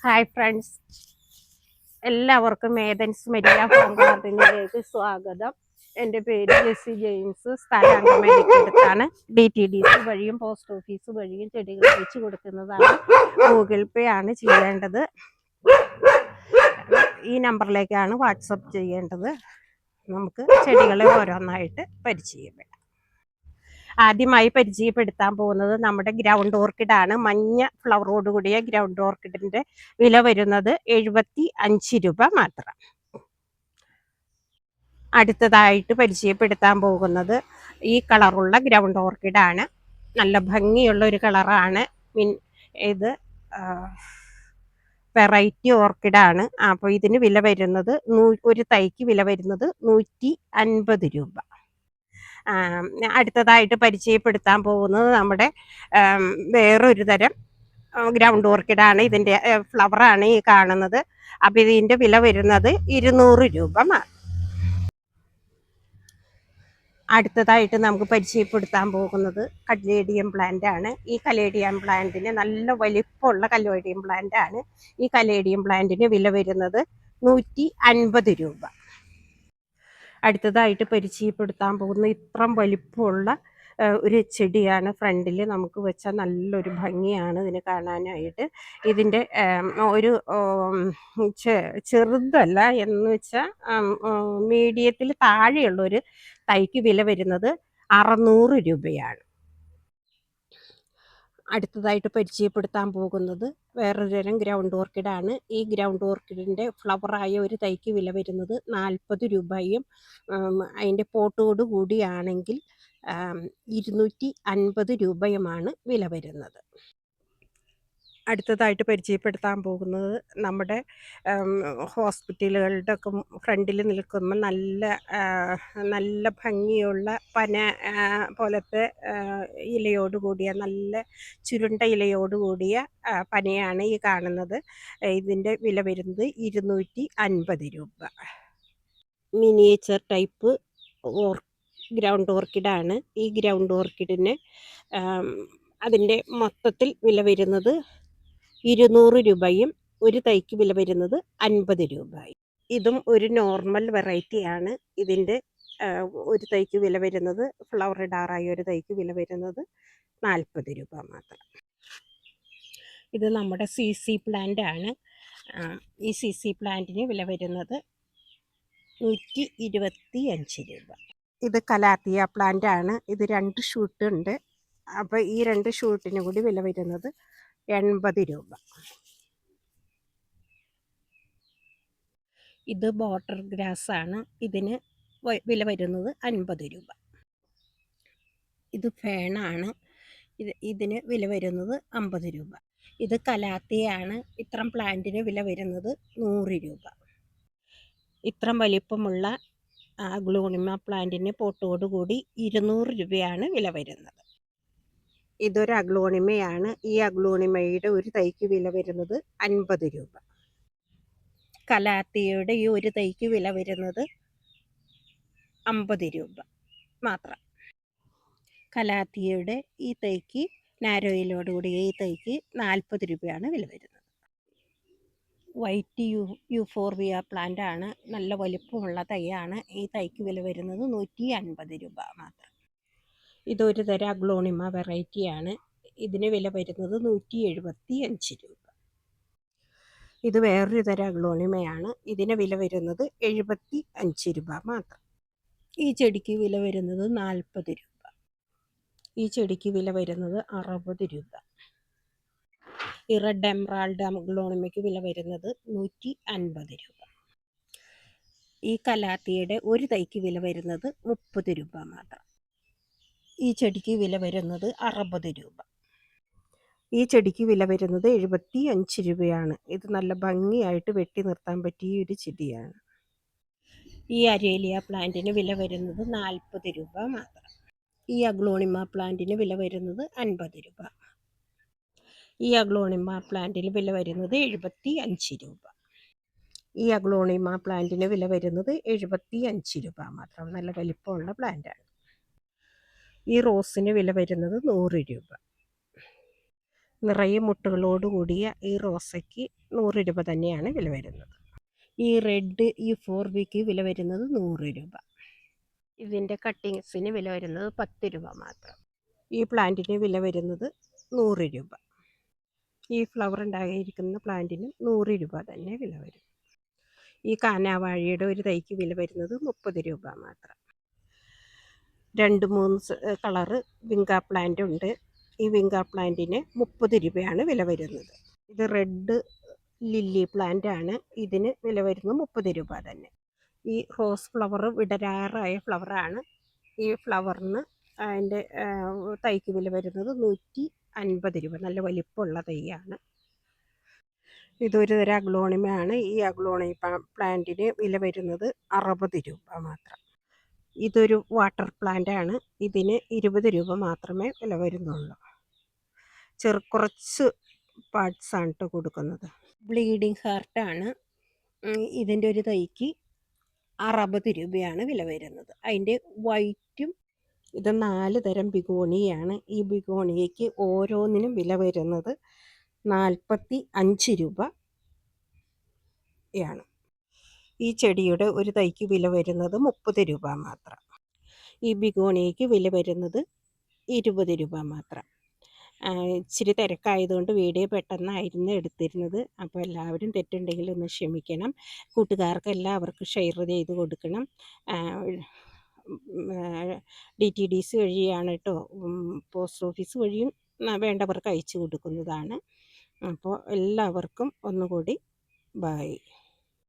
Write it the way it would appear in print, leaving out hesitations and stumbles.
Hi friends, എല്ലാവർക്കും Athens Maria home ഗാർഡനിലേക്ക് സ്വാഗതം. എൻ്റെ പേര് ജെസ്സി ജെയിംസ്. സ്ഥലം അങ്കമാലിക്കടുത്താണ്. DTDC വഴിയും പോസ്റ്റ് ഓഫീസ് വഴിയും ചെടികൾ വെച്ച് കൊടുക്കുന്നതാണ്. ഗൂഗിൾ പേ ആണ് ചെയ്യേണ്ടത്. ഈ നമ്പറിലേക്കാണ് വാട്സപ്പ് ചെയ്യേണ്ടത്. നമുക്ക് ചെടികളെ ഓരോന്നായിട്ട് പരിചയപ്പെടാം. ആദ്യമായി പരിചയപ്പെടുത്താൻ പോകുന്നത് നമ്മുടെ ഗ്രൗണ്ട് ഓർക്കിഡാണ്. മഞ്ഞ ഫ്ലവറോട് കൂടിയ ഗ്രൗണ്ട് ഓർക്കിഡിന്റെ വില വരുന്നത് 75 രൂപ മാത്രം. അടുത്തതായിട്ട് പരിചയപ്പെടുത്താൻ പോകുന്നത് ഈ കളറുള്ള ഗ്രൗണ്ട് ഓർക്കിഡാണ്. നല്ല ഭംഗിയുള്ള ഒരു കളറാണ്. ഇത് വെറൈറ്റി ഓർക്കിഡാണ്. അപ്പോൾ ഇതിന് വില വരുന്നത് ഒരു തൈക്ക് വില വരുന്നത് 150 രൂപ. അടുത്തതായിട്ട് പരിചയപ്പെടുത്താൻ പോകുന്നത് നമ്മുടെ വേറൊരു തരം ഗ്രൗണ്ട് ഓർക്കിഡാണ്. ഇതിൻ്റെ ഫ്ലവറാണ് ഈ കാണുന്നത്. അപ്പം ഇതിൻ്റെ വില വരുന്നത് 200 രൂപ. അടുത്തതായിട്ട് നമുക്ക് പരിചയപ്പെടുത്താൻ പോകുന്നത് കലേഡിയം പ്ലാന്റ് ആണ്. ഈ കലേഡിയം പ്ലാന്റിന് നല്ല വലിപ്പമുള്ള കലേഡിയം പ്ലാന്റ് ആണ്. ഈ കലേഡിയം പ്ലാന്റിന് വില വരുന്നത് 150 രൂപ. അടുത്തതായിട്ട് പരിചയപ്പെടുത്താൻ പോകുന്ന ഇത്രം വലിപ്പമുള്ള ഒരു ചെടിയാണ്. ഫ്രണ്ടിൽ നമുക്ക് വെച്ചാൽ നല്ലൊരു ഭംഗിയാണ് ഇതിന് കാണാനായിട്ട്. ഇതിൻ്റെ ഒരു ചെറുതല്ല എന്ന് വെച്ചാൽ മീഡിയത്തിൽ താഴെയുള്ളൊരു തൈക്ക് വില വരുന്നത് 600 രൂപയാണ്. അടുത്തതായിട്ട് പരിചയപ്പെടുത്താൻ പോകുന്നത് വേറൊരു തരം ഗ്രൗണ്ട് ഓർക്കിഡാണ്. ഈ ഗ്രൗണ്ട് ഓർക്കിഡിൻ്റെ ഫ്ലവറായ ഒരു തൈക്ക് വില വരുന്നത് 40 രൂപയും അതിൻ്റെ പോട്ടോട് കൂടിയാണെങ്കിൽ 250 രൂപയുമാണ് വില വരുന്നത്. അടുത്തതായിട്ട് പരിചയപ്പെടുത്താൻ പോകുന്നത് നമ്മുടെ ഹോസ്പിറ്റലുകളുടെ ഒക്കെ ഫ്രണ്ടിൽ നിൽക്കുമ്പോൾ നല്ല ഭംഗിയുള്ള പന പോലത്തെ ഇലയോട് കൂടിയ നല്ല ചുരുണ്ട ഇലയോട് കൂടിയ പനയാണ് ഈ കാണുന്നത്. ഇതിൻ്റെ വില വരുന്നത് 250 രൂപ. മിനിയേച്ചർ ടൈപ്പ് ഗ്രൗണ്ട് ഓർക്കിഡാണ്. ഈ ഗ്രൗണ്ട് ഓർക്കിഡിന് അതിൻ്റെ മൊത്തത്തിൽ വില വരുന്നത് 200 രൂപയും ഒരു തൈക്ക് വില വരുന്നത് 50 രൂപയും. ഇതും ഒരു നോർമൽ വെറൈറ്റിയാണ്. ഇതിൻ്റെ ഒരു തൈക്ക് വില വരുന്നത് ഫ്ലവർ ഇടാറായ ഒരു തൈക്ക് വില വരുന്നത് 40 രൂപ മാത്രം. ഇത് നമ്മുടെ CC പ്ലാന്റ് ആണ്. ഈ CC പ്ലാന്റിന് വില വരുന്നത് 125 രൂപ. ഇത് കലാത്തിയ പ്ലാന്റ് ആണ്. ഇത് 2 ഷൂട്ട് ഉണ്ട്. അപ്പോൾ ഈ 2 ഷൂട്ടിന് കൂടി വില വരുന്നത് 80 രൂപ. ഇത് ബോട്ടർ ഗ്രാസ് ആണ്. ഇതിന് വില വരുന്നത് 50 രൂപ. ഇത് ഫേണാണ്. ഇതിന് വില വരുന്നത് 50 രൂപ. ഇത് കലാത്തിയാണ്. ഇത്രം പ്ലാന്റിന് വില വരുന്നത് 100 രൂപ. ഇത്രം വലിപ്പമുള്ള അഗ്ലോണിമ പ്ലാന്റിന് പോട്ടോട് കൂടി 200 രൂപയാണ് വില വരുന്നത്. ഇതൊരു അഗ്ലോണിമയാണ്. ഈ അഗ്ലോണിമയുടെ ഒരു തൈക്ക് വില വരുന്നത് 50 രൂപ. കലാത്തിയുടെ ഈ ഒരു തൈക്ക് വില വരുന്നത് 50 രൂപ മാത്രം. കലാത്തിയുടെ ഈ തൈക്ക് നാരോയിലോടുകൂടിയ ഈ തൈക്ക് 40 രൂപയാണ് വില വരുന്നത്. വൈറ്റ് യൂഫോർബിയ പ്ലാന്റ് ആണ്. നല്ല വലിപ്പമുള്ള തൈയാണ്. ഈ തൈക്ക് വില വരുന്നത് 150 രൂപ മാത്രം. ഇതൊരു തരം അഗ്ലോണിമ വെറൈറ്റിയാണ്. ഇതിന് വില വരുന്നത് 175 രൂപ. ഇത് വേറൊരു തരം അഗ്ലോണിമയാണ്. ഇതിന് വില വരുന്നത് 75 രൂപ മാത്രം. ഈ ചെടിക്ക് വില വരുന്നത് 40 രൂപ. ഈ ചെടിക്ക് വില വരുന്നത് 60 രൂപ. ഈ റെഡ് എമറാൾഡ് അഗ്ലോണിമയ്ക്ക് വില വരുന്നത് 150 രൂപ. ഈ കലാത്തിയുടെ ഒരു തൈക്ക് വില വരുന്നത് 30 രൂപ മാത്രം. ഈ ചെടിക്ക് വില വരുന്നത് 60 രൂപ. ഈ ചെടിക്ക് വില വരുന്നത് 75 രൂപയാണ്. ഇത് നല്ല ഭംഗിയായിട്ട് വെട്ടി നിർത്താൻ പറ്റിയ ഒരു ചെടിയാണ്. ഈ അരേലിയ പ്ലാന്റിന് വില വരുന്നത് 40 രൂപ മാത്രം. ഈ അഗ്ലോണിമ പ്ലാന്റിന് വില വരുന്നത് 50 രൂപ. ഈ അഗ്ലോണിമ പ്ലാന്റിന് വില വരുന്നത് 75 രൂപ. ഈ അഗ്ലോണിമ പ്ലാന്റിന് വില വരുന്നത് 75 രൂപ മാത്രം. നല്ല വലിപ്പമുള്ള പ്ലാന്റാണ്. ഈ റോസിന് വില വരുന്നത് 100 രൂപ. നിറയെ മുട്ടുകളോട് കൂടിയ ഈ റോസയ്ക്ക് 100 രൂപ തന്നെയാണ് വില വരുന്നത്. ഈ റെഡ് ഈ 4 വീക്ക് വില വരുന്നത് 100 രൂപ. ഇതിൻ്റെ കട്ടിങ്സിന് വില വരുന്നത് 10 രൂപ മാത്രം. ഈ പ്ലാന്റിന് വില വരുന്നത് 100 രൂപ. ഈ ഫ്ലവർ ഉണ്ടായിരിക്കുന്ന പ്ലാന്റിന് 100 രൂപ തന്നെ വില വരും. ഈ കാനാവാഴയുടെ ഒരു തൈക്ക് വില വരുന്നത് 30 രൂപ മാത്രം. 2-3 കളറ് വിങ്ക പ്ലാന്റ് ഉണ്ട്. ഈ വിങ്ക പ്ലാന്റിന് 30 രൂപയാണ് വില വരുന്നത്. ഇത് റെഡ് ലില്ലി പ്ലാന്റ് ആണ്. ഇതിന് വില വരുന്നത് 30 രൂപ തന്നെ. ഈ റോസ് ഫ്ലവർ വിടരാറായ ഫ്ലവറാണ്. ഈ ഫ്ലവറിന് അതിൻ്റെ തൈക്ക് വില വരുന്നത് 150 രൂപ. നല്ല വലിപ്പമുള്ള തൈയാണ്. ഇതൊരു തരം അഗ്ലോണിമയാണ്. ഈ അഗ്ലോണിമ പ്ലാന്റിന് വില വരുന്നത് 60 രൂപ മാത്രം. ഇതൊരു വാട്ടർ പ്ലാന്റ് ആണ്. ഇതിന് 20 രൂപ മാത്രമേ വില വരുന്നുള്ളൂ. കുറച്ച് പാർട്സാണ് കേട്ടോ കൊടുക്കുന്നത്. ബ്ലീഡിങ് ഹാർട്ടാണ്. ഇതിൻ്റെ ഒരു തൈക്ക് 60 രൂപയാണ് വില വരുന്നത്. അതിൻ്റെ വൈറ്റും. ഇത് 4 തരം ബിഗോണിയാണ്. ഈ ബിഗോണിയയ്ക്ക് ഓരോന്നിനും വില വരുന്നത് 45 രൂപയാണ്. ഈ ചെടിയുടെ ഒരു തൈക്ക് വില വരുന്നത് 30 രൂപ മാത്രം. ഈ ബിഗോണിയയ്ക്ക് വില വരുന്നത് 20 രൂപ മാത്രം. ഇച്ചിരി തിരക്കായതുകൊണ്ട് വീഡിയോ പെട്ടെന്നായിരുന്നു എടുത്തിരുന്നത്. അപ്പോൾ എല്ലാവരും തെറ്റുണ്ടെങ്കിൽ ഒന്ന് ക്ഷമിക്കണം. കൂട്ടുകാർക്ക് എല്ലാവർക്കും ഷെയർ ചെയ്ത് കൊടുക്കണം. DTDC വഴിയാണ് കേട്ടോ. പോസ്റ്റ് ഓഫീസ് വഴിയും വേണ്ടവർക്ക് അയച്ചു കൊടുക്കുന്നതാണ്. അപ്പോൾ എല്ലാവർക്കും ഒന്നുകൂടി ബൈ.